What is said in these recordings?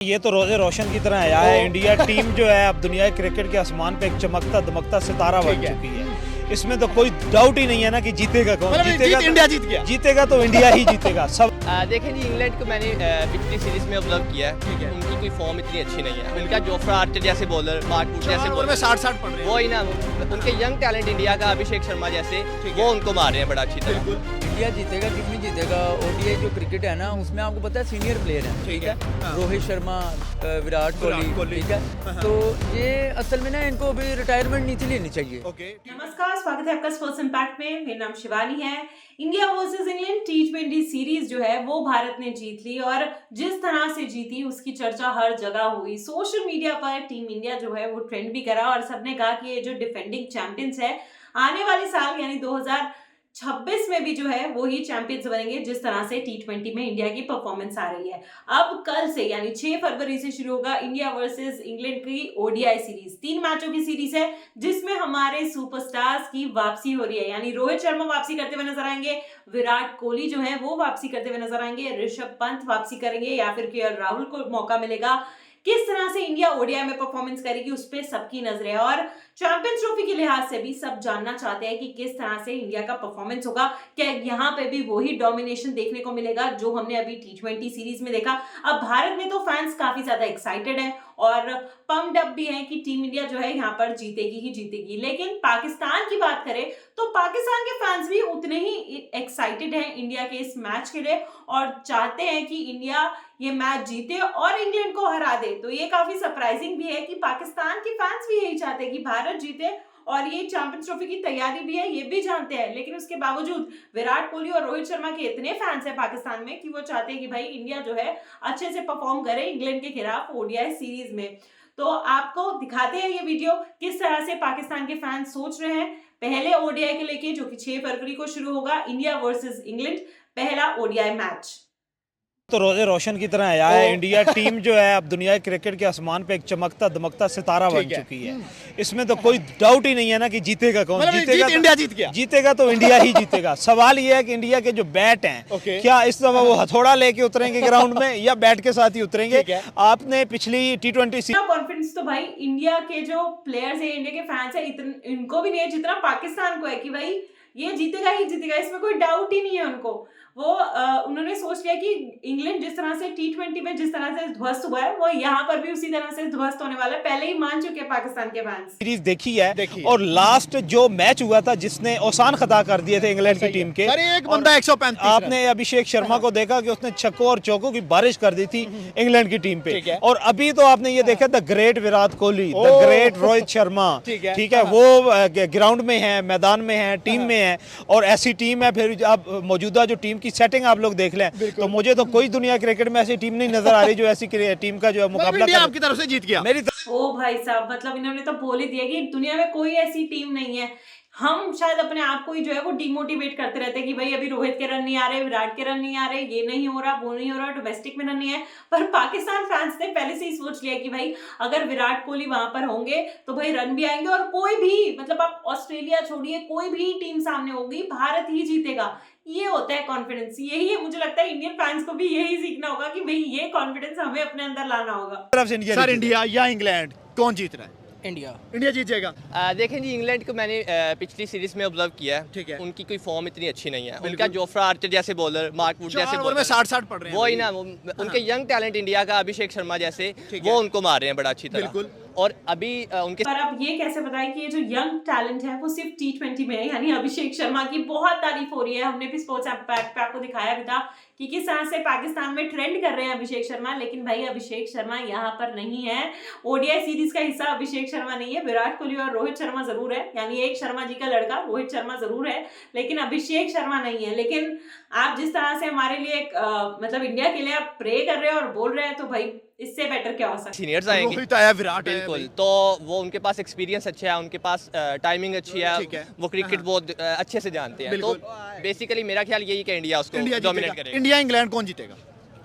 ये तो रोजे रोशन की तरह आया है। इंडिया टीम जो है अब दुनिया क्रिकेट के आसमान पे एक चमकता दमकता सितारा बन चुकी है। इसमें तो कोई डाउट ही नहीं है ना कि जीतेगा कौन। जीतेगा इंडिया जीत गया। जीतेगा तो इंडिया ही जीतेगा सब। देखें जी, इंग्लैंड को मैंने पिछली सीरीज में ऑब्जर्व किया है। उनकी कोई फॉर्म इतनी अच्छी नहीं है। उनका जोफ्रा आर्चर जैसे बॉलर, मार्क वुड जैसे बॉलर 60-60 पड़ रहे हैं। वो ही ना, उनके यंग टैलेंट इंडिया का अभिषेक शर्मा जैसे वो उनको मार रहे हैं बड़ा अच्छी तरह। इंडिया जीतेगा, टीम नहीं जीतेगा। ओडीआई जो क्रिकेट है ना, उसमें आपको पता है सीनियर प्लेयर हैं, ठीक है, रोहित शर्मा, विराट कोहली, ठीक है। तो ये असल में ना इनको अभी रिटायरमेंट नहीं थी लेनी चाहिए। नमस्कार, स्वागत है आपका स्पोर्ट्स इम्पैक्ट में। मेरा नाम शिवानी है। India versus England T20 series जो है वो भारत ने जीत ली और जिस तरह से जीती उसकी चर्चा हर जगह हुई। सोशल मीडिया पर टीम इंडिया जो है वो ट्रेंड भी करा और सबने कहा कि ये जो डिफेंडिंग चैंपियंस है आने वाले साल यानी 2026 में भी जो है वो ही चैंपियंस बनेंगे, जिस तरह से T20 में इंडिया की परफॉर्मेंस आ रही है। अब कल से यानी 6 फरवरी से शुरू होगा इंडिया वर्सेस इंग्लैंड की ओडीआई सीरीज। 3 मैचों की सीरीज है जिसमें हमारे सुपरस्टार्स की वापसी हो रही है। यानी रोहित शर्मा वापसी करते हुए नजर आएंगे, विराट कोहली जो है वो वापसी करते हुए नजर आएंगे, ऋषभ पंत वापसी करेंगे या फिर केएल राहुल को मौका मिलेगा। किस तरह से इंडिया ओडीआई में परफॉर्मेंस करेगी उस पे सबकी नजर है और चैंपियंस ट्रॉफी के लिहाज से भी सब जानना चाहते हैं कि किस तरह से इंडिया का परफॉर्मेंस होगा। क्या यहाँ पे भी वही डोमिनेशन देखने को मिलेगा जो हमने अभी T20 सीरीज में देखा। अब भारत में तो फैंस काफी ज्यादा एक्साइटेड हैं और पम्प्ड अप भी हैं कि टीम इंडिया जो है यहाँ पर जीतेगी ही जीतेगी। लेकिन पाकिस्तान की बात करें तो पाकिस्तान के फैंस भी उतने ही एक्साइटेड हैं इंडिया के इस मैच के लिए और चाहते हैं कि इंडिया ये मैच जीते और इंग्लैंड को हरा दे। तो ये काफी सरप्राइजिंग भी है कि पाकिस्तान के फैंस भी यही चाहते हैं कि भारत जीते और ये चैंपियंस ट्रॉफी की तैयारी भी है, ये भी जानते हैं। लेकिन उसके बावजूद विराट कोहली और रोहित शर्मा के इतने फैंस हैं पाकिस्तान में कि वो चाहते हैं कि भाई इंडिया जो है अच्छे से परफॉर्म करे इंग्लैंड के खिलाफ ओडीआई सीरीज में। तो आपको दिखाते हैं ये वीडियो किस तरह से पाकिस्तान के फैंस सोच रहे हैं पहले ओडीआई के लेके, जो कि 6 फरवरी को शुरू होगा। इंडिया वर्सेस इंग्लैंड पहला ओडीआई मैच तो रोजे रोशन की तरह आया है। इंडिया टीम जो है अब दुनिया क्रिकेट के आसमान पे एक चमकता दमकता सितारा बन चुकी है। इसमें तो कोई डाउट ही नहीं है ना कि जीतेगा कौन। जीतेगा इंडिया जीत गया। जीतेगा तो इंडिया ही जीतेगा। सवाल ये है कि इंडिया के जो बैट हैं क्या इस दफा वो हथौड़ा लेके उतरेंगे ग्राउंड में या बैट के साथ ही उतरेंगे। आपने पिछली T20 कॉन्फिडेंस तो भाई इंडिया के जो प्लेयर्स है, इंडिया के फैंस है, इनको भी नहीं है जितना पाकिस्तान को है कि भाई ये जीतेगा ही जीतेगा, इसमें कोई डाउट ही नहीं है उनको। वो उन्होंने सोच लिया कि इंग्लैंड जिस तरह से T20 में जिस तरह से ध्वस्त हुआ है वो यहाँ पर भी उसी तरह से ध्वस्त होने वाला है। पहले ही मान चुके हैं पाकिस्तान के फैंस। सीरीज देखी है और लास्ट जो मैच हुआ था जिसने औसान खता कर दिए थे इंग्लैंड की टीम के। एक बंदा 135। आपने अभिषेक शर्मा को देखा कि उसने छक्कों और चौकों की बारिश कर दी थी इंग्लैंड की टीम पे। और अभी तो आपने ये देखा the great Virat Kohli, the great Rohit Sharma, ठीक है, वो ग्राउंड में है, मैदान में है, टीम में है और ऐसी टीम है। फिर अब मौजूदा जो टीम की सेटिंग आप लोग देख लें तो मुझे तो कोई दुनिया क्रिकेट में ऐसी टीम नहीं नजर आ रही जो ऐसी टीम का जो मुकाबला आपकी तरफ से जीत गया। मेरी ओ भाई साहब, मतलब इन्होंने तो बोल ही दिया कि दुनिया में कोई ऐसी टीम नहीं है। हम शायद अपने आप को ही जो है वो डिमोटिवेट करते रहते हैं कि भाई अभी रोहित के रन नहीं आ रहे, विराट के रन नहीं आ रहे, ये नहीं हो रहा, वो नहीं हो रहा, डोमेस्टिक में रन नहीं है। पर पाकिस्तान फैंस ने पहले से ही सोच लिया कि भाई अगर विराट कोहली वहां पर होंगे तो भाई रन भी आएंगे और कोई भी, मतलब आप ऑस्ट्रेलिया छोड़िए, कोई भी टीम सामने होगी भारत ही जीतेगा। ये होता है कॉन्फिडेंस। यही है, मुझे लगता है इंडियन फैंस को भी यही सीखना होगा कि भाई ये कॉन्फिडेंस हमें अपने अंदर लाना होगा। सर इंडिया या इंग्लैंड कौन जीत रहा है? इंडिया जीत जाएगा। देखें जी, इंग्लैंड को मैंने पिछली सीरीज में ऑब्जर्व किया है। ठीक है। उनकी कोई फॉर्म इतनी अच्छी नहीं है। उनका जोफ्रा आर्चर जैसे बॉलर, मार्क वुड जैसे बॉलर 60-60 पड़ रहे हैं। वो ही ना, उनके यंग टैलेंट इंडिया का अभिषेक शर्मा जैसे वो उनको मार रहे हैं बड़ा अच्छी तरह। और अभी उनके पर अब ये कैसे बताएं कि ये जो यंग टैलेंट है वो सिर्फ T20 में है। यानी अभिषेक शर्मा की बहुत तारीफ हो रही है। हमने भी स्पोर्ट्स इम्पैक्ट पे आपको दिखाया भी था कि किस तरह से पाकिस्तान में ट्रेंड कर रहे हैं अभिषेक शर्मा। लेकिन भाई अभिषेक शर्मा यहाँ पर नहीं है। ओडीआई सीरीज का हिस्सा अभिषेक शर्मा नहीं है। विराट कोहली और रोहित शर्मा जरूर है, यानी एक शर्मा जी का लड़का रोहित शर्मा जरूर है, लेकिन अभिषेक शर्मा नहीं है। लेकिन आप जिस तरह से हमारे लिए एक मतलब इंडिया के लिए आप प्रे कर रहे हैं और बोल रहे हैं तो भाई इससे बेटर क्या हो सकता है। सीनियर्स आएंगे, रोहित आया, विराट है, बिल्कुल। तो वो उनके पास एक्सपीरियंस अच्छा है, उनके पास टाइमिंग अच्छी है, वो क्रिकेट बहुत अच्छे से जानते हैं। तो बेसिकली मेरा ख्याल यही कि इंडिया उसको डोमिनेट करेगा। इंडिया इंग्लैंड कौन जीतेगा?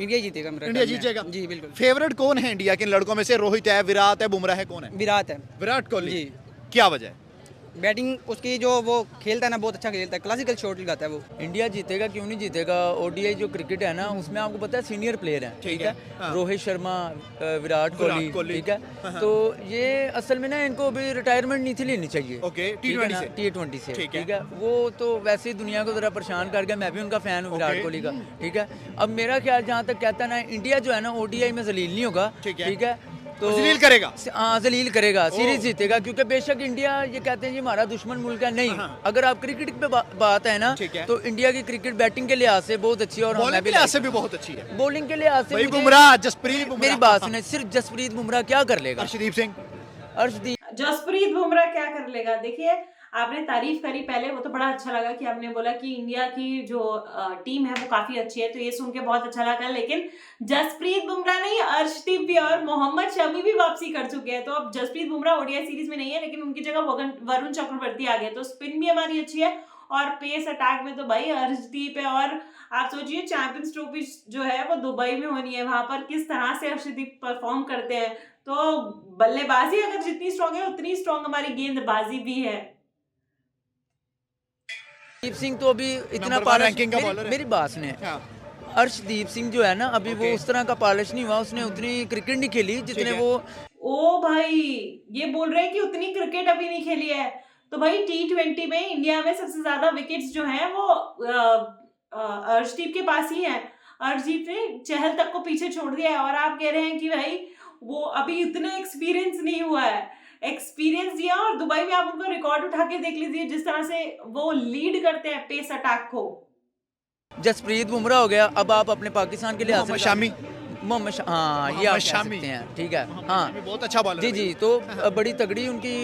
इंडिया जीतेगा। इंडिया जीत जाएगा जी बिल्कुल। फेवरेट कौन है इंडिया के लड़कों में से? रोहित है, विराट है, बुमराह है, कौन है? विराट है। विराट कोहली जी। क्या वजह है? बैटिंग उसकी जो वो खेलता है ना बहुत अच्छा खेलता है, क्लासिकल शॉट लगाता है वो। इंडिया जीतेगा क्यों नहीं जीतेगा, ओडीआई जो क्रिकेट है ना उसमें आपको पता है सीनियर प्लेयर हैं, ठीक है, रोहित शर्मा, विराट कोहली, ठीक है, तो ये असल में ना इनको अभी रिटायरमेंट नहीं थी लेनी चाहिए, ओके, T20 से, ठीक है, वो तो वैसे ही दुनिया को जरा परेशान कर गया, मैं भी उनका फैन हूँ विराट कोहली का, ठीक है। अब मेरा ख्याल जहाँ तक कहता है ना, इंडिया जो है ना ओडीआई में जलील नहीं होगा, ठीक है, तो जलील करेगा, हाँ जलील करेगा, सीरीज जीतेगा, क्योंकि बेशक इंडिया ये कहते हैं जी हमारा दुश्मन मुल्क है, नहीं, अगर आप क्रिकेट पे बात है ना, तो इंडिया की क्रिकेट बैटिंग के लिहाज से बहुत अच्छी है और बॉलिंग के लिहाज से भी बहुत अच्छी है, बॉलिंग के लिहाज से बुमराह, जसप्रीत बुमराह, मेरी बात सुने, सिर्फ जसप्रीत बुमराह क्या कर लेगा, अर्शदीप जसप्रीत बुमराह क्या कर लेगा। देखिए आपने तारीफ करी पहले, वो तो बड़ा अच्छा लगा कि आपने बोला कि इंडिया की जो टीम है वो काफी अच्छी है, तो ये सुन के बहुत अच्छा लगा। लेकिन जसप्रीत बुमराह नहीं, अर्शदीप भी और मोहम्मद शमी भी वापसी कर चुके हैं। तो अब जसप्रीत बुमराह ओडीआई सीरीज में नहीं है, लेकिन उनकी जगह वरुण चक्रवर्ती आ गए, तो स्पिन भी हमारी अच्छी है और पेस अटैक में तो भाई अर्शदीप है। और आप सोचिए चैंपियंस ट्रॉफी जो है वो दुबई में होनी है, वहां पर किस तरह से अर्शदीप परफॉर्म करते हैं, तो बल्लेबाजी अगर जितनी स्ट्रांग है उतनी स्ट्रांग हमारी गेंदबाजी भी है। अर्शदीप सिंह तो अभी इतना पालिश, मेरी बात सुने, अर्शदीप सिंह जो है ना अभी वो उस तरह का पालिश नहीं हुआ, उसने उतनी क्रिकेट नहीं खेली जितने वो, ओ भाई ये बोल रहे हैं कि उतनी क्रिकेट अभी नहीं खेली है, तो भाई T20 में इंडिया में सबसे ज्यादा विकेट्स जो हैं वो अर्शदीप के पास ही हैं। अर्शदीप ने चहल तक को पीछे छोड़ दिया है और आप कह रहे हैं कि भाई वो अभी इतना एक्सपीरियंस नहीं हुआ है। एक्सपीरियंस दिया और दुबई में आप उनका रिकॉर्ड उठा के देख लीजिए, जिस तरह से वो लीड करते हैं पेस अटैक को। जसप्रीत बुमराह हो गया, अब आप अपने पाकिस्तान के लिहाज से शामी, हाँ ये आप कह सकते हैं, ठीक है, हाँ बहुत अच्छा बॉलर जी जी, तो बड़ी तगड़ी उनकी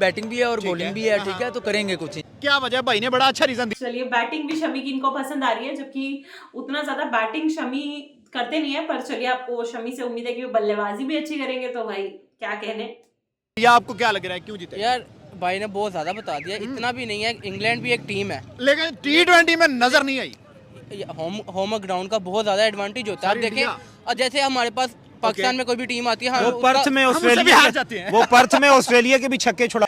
बैटिंग भी है और बॉलिंग भी है, ठीक है, तो करेंगे कुछ। क्या वजह, भाई ने बड़ा अच्छा रीजन दिया। चलिए बैटिंग भी शमी की इनको पसंद आ रही है, जबकि उतना ज्यादा बैटिंग शमी करते नहीं है, पर चलिए आपको शमी से उम्मीद है कि वो बल्लेबाजी भी अच्छी करेंगे, तो भाई क्या कहने। या आपको क्या लग रहा है क्यों जीते? यार भाई ने बहुत ज्यादा बता दिया, इतना भी नहीं है, इंग्लैंड भी एक टीम है, लेकिन T20 में नजर नहीं आई। होम ग्राउंड का बहुत ज्यादा एडवांटेज होता है। आप देखें, और जैसे हमारे पास पाकिस्तान में कोई भी टीम आती है, वो पर्थ में ऑस्ट्रेलिया के भी छक्के छुड़ा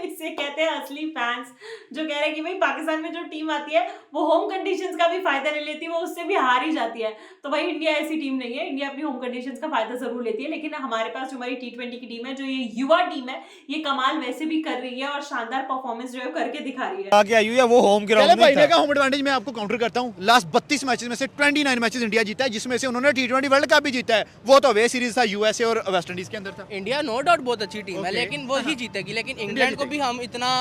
इसे कहते हैं असली फैंस, जो कह रहे हैं कि भाई पाकिस्तान में जो टीम आती है वो होम कंडीशंस का भी फायदा ले लेती है, वो उससे भी हार ही जाती है। तो भाई इंडिया ऐसी टीम नहीं है, इंडिया अपनी होम कंडीशंस का फायदा जरूर लेती है, लेकिन हमारे पास जो हमारी T20 की टीम है, जो ये युवा टीम है, ये कमाल वैसे भी कर रही है और शानदार परफॉर्मेंस जो है करके दिखा रही है। आगे आई है वो होम ग्राउंड भाई ने का होम एडवांटेज मैं आपको काउंटर करता हूं। लास्ट 32 मैचेस में से 29 मैचेस इंडिया जीता है, जिसमें से उन्होंने T20 वर्ल्ड कप भी जीता है। वो तो वे सीरीज था यूएसए और वेस्ट इंडीज के अंदर था। इंडिया नो डाउट बहुत अच्छी टीम है, लेकिन वो ही जीतेगी, लेकिन इंग्लैंड को भी हम इतना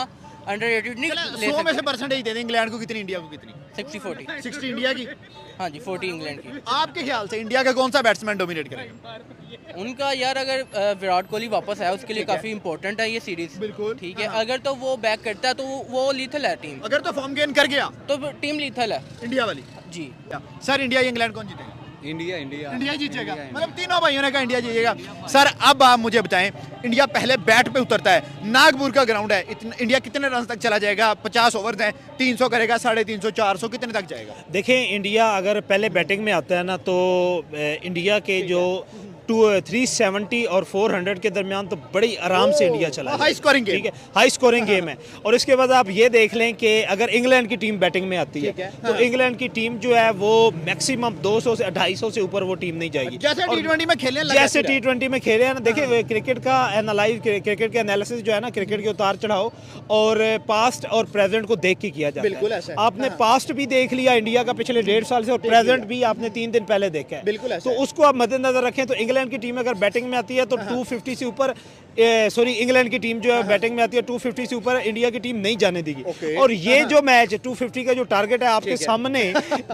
अंडररेटेड नहीं ले 100 में से परसेंटेज दे दें, इंग्लैंड को कितनी, इंडिया को कितनी? 60-40, 60 इंडिया की, हाँ जी 40 इंग्लैंड की। आपके ख्याल से इंडिया का कौन सा बैट्समैन डोमिनेट करेगा? उनका यार अगर विराट कोहली वापस आया उसके लिए काफी इंपॉर्टेंट है ये सीरीज, बिल्कुल, ठीक है, अगर तो वो बैक करता है तो वो लीथल है टीम, अगर तो फॉर्म गेन कर गया तो टीम लीथल है इंडिया वाली जी। सर इंडिया इंग्लैंड कौन जीतेगा? इंडिया जीतेगा, मतलब तीनों भाइयों ने कहा इंडिया जीतेगा। सर अब आप मुझे बताएं, इंडिया पहले बैट पे उतरता है, नागपुर का ग्राउंड है, इंडिया कितने रन तक चला जाएगा? 50 ओवर हैं, 300 करेगा, 350, 400 कितने तक जाएगा? देखें इंडिया अगर पहले बैटिंग में आता है ना, तो इंडिया के जो 370 और 400 के दरमियान तो बड़ी आराम से इंडिया चला, हाई स्कोरिंग गेम, ठीक है, हाई स्कोरिंग गेम है। और इसके बाद आप ये देख लें कि अगर इंग्लैंड की टीम बैटिंग में आती है तो इंग्लैंड की टीम जो है वो मैक्सिमम 200 से 250 से ऊपर वो टीम नहीं जाएगी। जैसे T20 में खेलने लगा, जैसे T20 में खेले हैं ना, देखिए क्रिकेट का क्रिकेट के एनालिसिस जो है ना, क्रिकेट के उतार चढ़ाव और पास्ट और प्रेजेंट को देख के किया जाता है। आपने पास्ट भी देख लिया इंडिया का पिछले 1.5 साल से, और प्रेजेंट भी आपने 3 दिन पहले देखा है, तो उसको आप मद्देनजर रखें। तो इंग्लैंड की टीम अगर बैटिंग में आती है तो 250 से ऊपर, सॉरी इंग्लैंड की टीम जो है बैटिंग में आती है 250 से ऊपर इंडिया की टीम नहीं जाने देगी। और ये जो मैच 250 का जो टारगेट है आपके सामने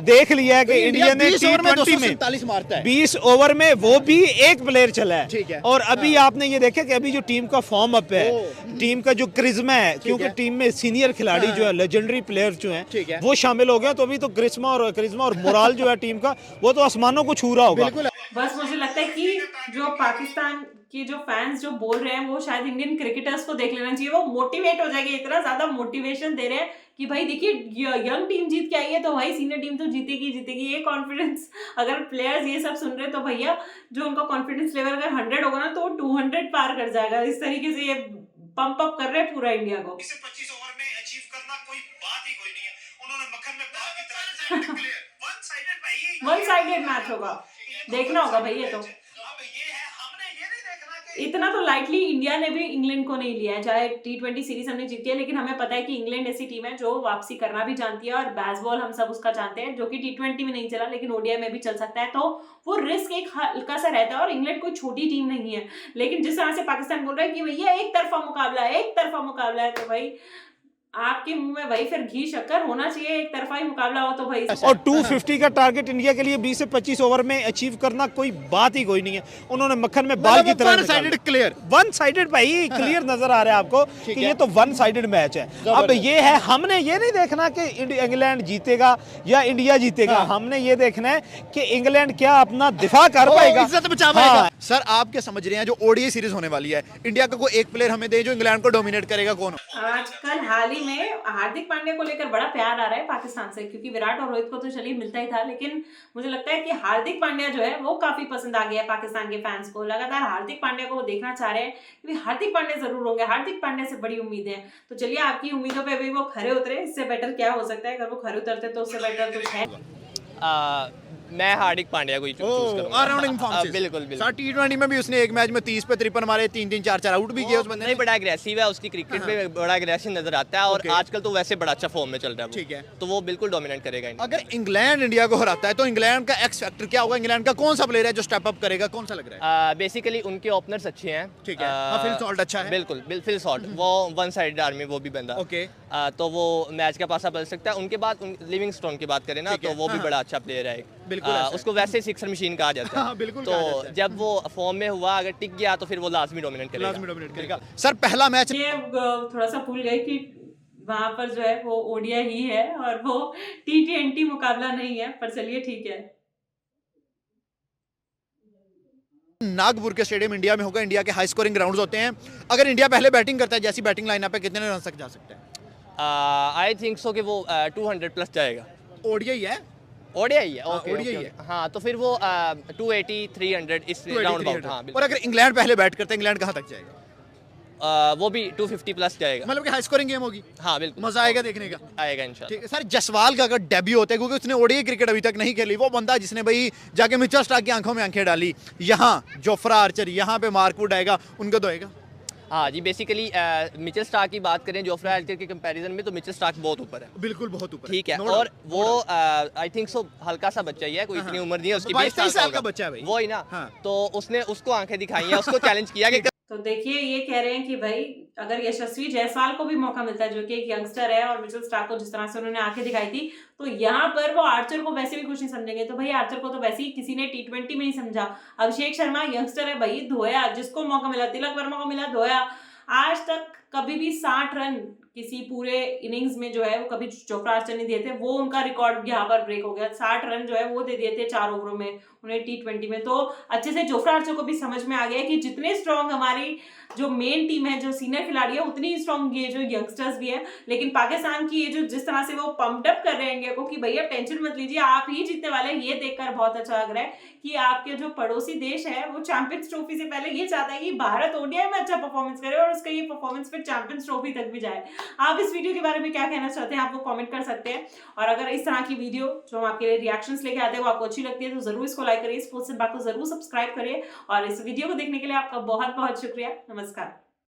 देख लिया है कि इंडिया ने T20 में 20 ओवर में वो भी एक प्लेयर चला है। और अभी आपने ये देखा कि अभी जो टीम का फॉर्म अप है, टीम का जो क्रिज्मा है, क्योंकि टीम में सीनियर खिलाड़ी जो है, लेजेंडरी प्लेयर जो हैं वो शामिल हो गए, तो अभी तो क्रिज्मा और मोराल जो है टीम का वो तो आसमानों को छू रहा होगा। बस मुझे लगता है कि जो पाकिस्तान के जो फैंस जो बोल रहे हैं वो शायद इंडियन क्रिकेटर्स को देख लेना चाहिए, वो मोटिवेट हो जाएंगे। इतना ज्यादा मोटिवेशन दे रहे हैं कि भाई देखिए यंग टीम जीत के आई है तो भाई सीनियर टीम तो जीतेगी जीतेगी, ये कॉन्फिडेंस। अगर प्लेयर्स ये सब सुन रहे हैं तो भैया जो उनका कॉन्फिडेंस लेवल अगर 100 होगा ना तो 200 पार कर जाएगा। इस तरीके से ये पंप अप कर रहे हैं पूरा इंडिया को। 25 ओवर में अचीव करना कोई बात ही कोई नहीं है। उन्होंने मक्खन में बाल की तरह वन साइडेड भाई, वन साइडेड मैच होगा, देखना होगा भाई ये तो। अब ये है, हमने ये नहीं देखना कि इतना तो लाइटली इंडिया ने भी इंग्लैंड को नहीं लिया है, चाहे T20 सीरीज हमने जीती है, लेकिन हमें पता है कि इंग्लैंड ऐसी टीम है जो वापसी करना भी जानती है, और बैसबॉल हम सब उसका जानते हैं जो कि T20 में नहीं चला लेकिन ओडीआई में भी चल सकता है, तो वो रिस्क एक हल्का सा रहता है। और इंग्लैंड कोई छोटी टीम नहीं है, लेकिन जिस तरह से पाकिस्तान बोल रहा है कि भैया एक तरफा मुकाबला है, तो भाई आपके मुंह में भाई फिर घी शक्कर होना चाहिए, एक तरफा ही मुकाबला हो तो भाई। और 250 का टारगेट इंडिया के लिए 20 से 25 ओवर में अचीव करना कोई बात ही कोई नहीं है। उन्होंने मक्खन में बाल की तरह one sided clear, one sided भाई क्लियर नजर आ रहा है आपको कि ये तो वन साइडेड मैच है। अब ये है, हमने ये नहीं देखना कि इंग्लैंड जीतेगा या इंडिया जीतेगा, हमने ये देखना है कि इंग्लैंड क्या अपना दिफा कर पाएगा, इज्जत बचा पाएगा। सर आप क्या समझ रहे हैं जो ओडीआई सीरीज होने वाली है, इंडिया का कोई एक प्लेयर हमें दे जो इंग्लैंड को डोमिनेट करेगा, कौन हो? आजकल हाल ही में हार्दिक पांड्या को लेकर बड़ा प्यार आ रहा है पाकिस्तान से, क्योंकि विराट और रोहित को तो चलिए मिलता ही था, लेकिन मुझे लगता है कि हार्दिक पांड्या जो है वो काफी पसंद आ गया है पाकिस्तान के फैंस को। लगातार हार्दिक पांड्या को वो देखना चाह रहे हैं, क्योंकि हार्दिक पांड्या जरूर होंगे, हार्दिक पांड्या से बड़ी उम्मीदें हैं। तो चलिए आपकी उम्मीदों पे भी वो खरे उतरे, इससे बेटर क्या हो सकता है? अगर वो खरे उतरते तो उससे बेटर कुछ है। मैं हार्दिक पांड्या को ही चूज करूंगा। ऑलराउंडिंग फॉर्म से बिल्कुल सर T20 में भी उसने एक मैच में 30 पे 53 मारे, 3-3 4-4 आउट भी किए उस बंदे ने। नहीं, बड़ा एग्रेसिव है, उसकी क्रिकेट में बड़ा एग्रेसिव नजर आता है, और आजकल तो वैसे बड़ा अच्छा फॉर्म में चल रहा है। ठीक है, तो वो बिल्कुल डोमिनेट करेगा इंडिया। अगर इंग्लैंड इंडिया को हराता है तो इंग्लैंड का एक्स फैक्टर क्या होगा? इंग्लैंड का कौन सा प्लेयर है जो स्टेप अप करेगा, कौन सा लग रहा है? बेसिकली उनके ओपनर्स अच्छे हैं। ठीक है, फिल सॉल्ट अच्छा है। बिल्कुल फिल सॉल्ट, वो वन साइडेड आर्मी वो भी बंदा। ओके, तो वो मैच का पासा बदल सकता है। उनके बाद लिविंगस्टोन की बात करें ना, तो वो भी बड़ा अच्छा प्लेयर है। बिल्कुल उसको वैसे सिक्सर मशीन कहा जाता है। बिल्कुल तो जब वो फॉर्म में हुआ, अगर टिक गया तो फिर वो लाजमी डोमिनेट करेगा। सर पहला मैच ये थोड़ा सा भूल गए कि वहां पर जो है वो ओडीआई ही है और वो T20 मुकाबला नहीं है, पर चलिए ठीक है। नागपुर के स्टेडियम इंडिया में होगा, इंडिया के हाई स्कोरिंग ग्राउंड्स होते हैं। अगर इंडिया पहले बैटिंग करता है, जैसी बैटिंग लाइनअप पे, कितने रन तक जा सकते हैं? आई थिंक सो कि वो 200 प्लस जाएगा। ओडीआई है, ओडीआई है, ओके ODI है। हाँ, तो फिर वो 280 300 इस राउंड अबाउट। हाँ, और अगर इंग्लैंड पहले बैट करता है, इंग्लैंड कहाँ तक जाएगा? वो भी 250 प्लस जाएगा। मतलब कि हाई स्कोरिंग गेम होगी। हाँ बिल्कुल, मजा आएगा देखने का। आएगा इंशाल्लाह। ठीक है सर, जसवाल का अगर डेब्यू होता है, क्योंकि उसने ओडीआई क्रिकेट अभी तक नहीं खेली, वो बंदा जिसने भाई जाके मिचेल स्टार्क की आंखों में आंखें डाली, यहाँ जोफ्रा आर्चर, यहाँ पे मार्क वुड आएगा, उनको तो आएगा। हाँ जी, बेसिकली मिचेल स्टार्क की बात करें जोफ्रा आर्चर के कंपैरिजन में, तो मिचेल स्टार्क बहुत ऊपर है। बिल्कुल बहुत ऊपर। ठीक है, और वो आई थिंक सो हल्का सा बच्चा ही है, कोई इतनी उम्र नहीं है उसकी, 22 साल का बच्चा है भाई। वो ही ना। हाँ। तो उसने उसको आंखें दिखाई हैं, उसको चैलेंज किया कि तो देखिए ये कह रहे हैं कि भाई अगर यशस्वी जायसवाल को भी मौका मिलता है, जो कि एक यंगस्टर है, और मिचेल स्टार्क को जिस तरह से उन्होंने आंखें दिखाई थी, तो यहाँ पर वो आर्चर को वैसे भी कुछ नहीं समझेंगे। तो भाई आर्चर को तो वैसे ही किसी ने T20 में नहीं समझा। अभिषेक शर्मा यंगस्टर है भाई, धोया, जिसको मौका मिला, तिलक वर्मा को मिला, धोया। आज तक कभी भी 60 रन किसी पूरे इनिंग्स में जो है वो कभी जोफ्रा आर्चर नहीं दिए थे, वो उनका रिकॉर्ड यहाँ पर ब्रेक हो गया। 60 रन जो है वो दे दिए थे 4 ओवरों में उन्हें T20 में। तो अच्छे से जोफ्रा आर्चर को भी समझ में आ गया है कि जितने स्ट्रॉन्ग हमारी जो मेन टीम है, जो सीनियर खिलाड़ी है, उतनी स्ट्रॉन्ग ये जो यंगस्टर्स भी है। लेकिन पाकिस्तान की ये जो जिस तरह से वो पंप्ड अप कर रहे हैं इंडिया को कि भैया टेंशन मत लीजिए, आप ही जीतने वाले हैं, ये देखकर बहुत अच्छा लग रहा है कि आपके जो पड़ोसी देश है वो चैंपियंस ट्रॉफी से पहले ये चाहता है कि भारत ओडीआई में अच्छा परफॉर्मेंस करे और उसका ये परफॉर्मेंस फिर चैंपियंस ट्रॉफी तक भी जाए। आप इस वीडियो के बारे में क्या कहना चाहते हैं, आप वो कमेंट कर सकते हैं। और अगर इस तरह की वीडियो जो हम आपके लिए रिएक्शंस लेके आते हैं वो आपको अच्छी लगती है तो जरूर इसको लाइक करिए, स्पोर्ट्स को जरूर सब्सक्राइब करिए, और इस वीडियो को देखने के लिए आपका बहुत बहुत शुक्रिया। नमस्कार।